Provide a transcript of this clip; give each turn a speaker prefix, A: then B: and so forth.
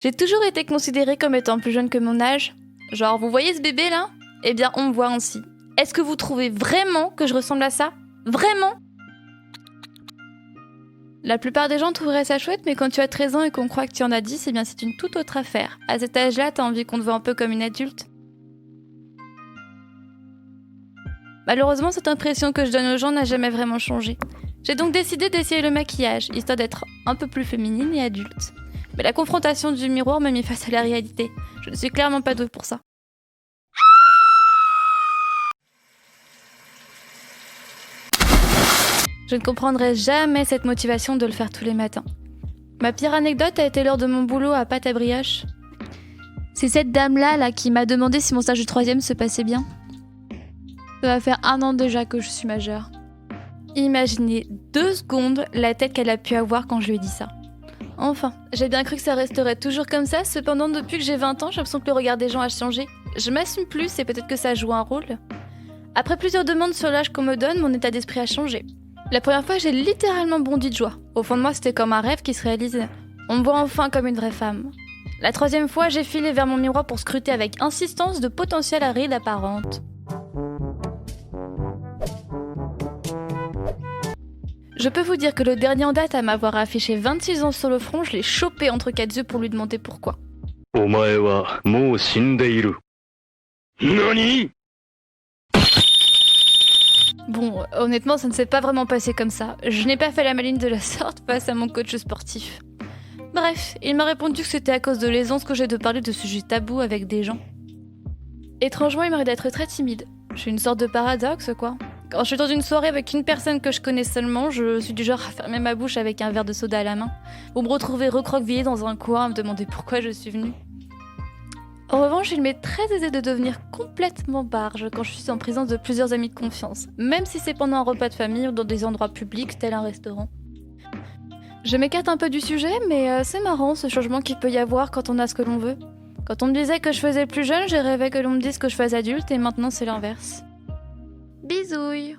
A: J'ai toujours été considérée comme étant plus jeune que mon âge. Genre, vous voyez ce bébé là? Eh bien, on me voit ainsi. Est-ce que vous trouvez vraiment que je ressemble à ça? Vraiment? La plupart des gens trouveraient ça chouette, mais quand tu as 13 ans et qu'on croit que tu en as 10, eh bien c'est une toute autre affaire. À cet âge-là, t'as envie qu'on te voit un peu comme une adulte. Malheureusement, cette impression que je donne aux gens n'a jamais vraiment changé. J'ai donc décidé d'essayer le maquillage, histoire d'être un peu plus féminine et adulte. Mais la confrontation du miroir m'a mis face à la réalité. Je ne suis clairement pas douée pour ça. Je ne comprendrai jamais cette motivation de le faire tous les matins. Ma pire anecdote a été lors de mon boulot à pâte à brioche. C'est cette dame-là qui m'a demandé si mon stage de 3e se passait bien. Ça va faire 1 an déjà que je suis majeure. Imaginez 2 secondes la tête qu'elle a pu avoir quand je lui ai dit ça. Enfin, j'ai bien cru que ça resterait toujours comme ça, cependant depuis que j'ai 20 ans, j'ai l'impression que le regard des gens a changé. Je m'assume plus et peut-être que ça joue un rôle. Après plusieurs demandes sur l'âge qu'on me donne, mon état d'esprit a changé. La première fois, j'ai littéralement bondi de joie. Au fond de moi, c'était comme un rêve qui se réalisait. On me voit enfin comme une vraie femme. La 3e fois, j'ai filé vers mon miroir pour scruter avec insistance de potentielles rides apparentes. Je peux vous dire que le dernier en date à m'avoir affiché 26 ans sur le front, je l'ai chopé entre 4 yeux pour lui demander pourquoi.
B: Nani?
A: Bon, honnêtement, ça ne s'est pas vraiment passé comme ça. Je n'ai pas fait la maline de la sorte face à mon coach sportif. Bref, il m'a répondu que c'était à cause de l'aisance que j'ai de parler de sujets tabous avec des gens. Étrangement, il m'arrive d'être très timide. Je suis une sorte de paradoxe, quoi. Quand je suis dans une soirée avec une personne que je connais seulement, je suis du genre à fermer ma bouche avec un verre de soda à la main, ou me retrouver recroquevillée dans un coin à me demander pourquoi je suis venue. En revanche, il m'est très aisé de devenir complètement barge quand je suis en présence de plusieurs amis de confiance, même si c'est pendant un repas de famille ou dans des endroits publics tels un restaurant. Je m'écarte un peu du sujet, mais c'est marrant ce changement qu'il peut y avoir quand on a ce que l'on veut. Quand on me disait que je faisais plus jeune, j'ai rêvé que l'on me dise que je faisais adulte et maintenant c'est l'inverse. Bisouilles!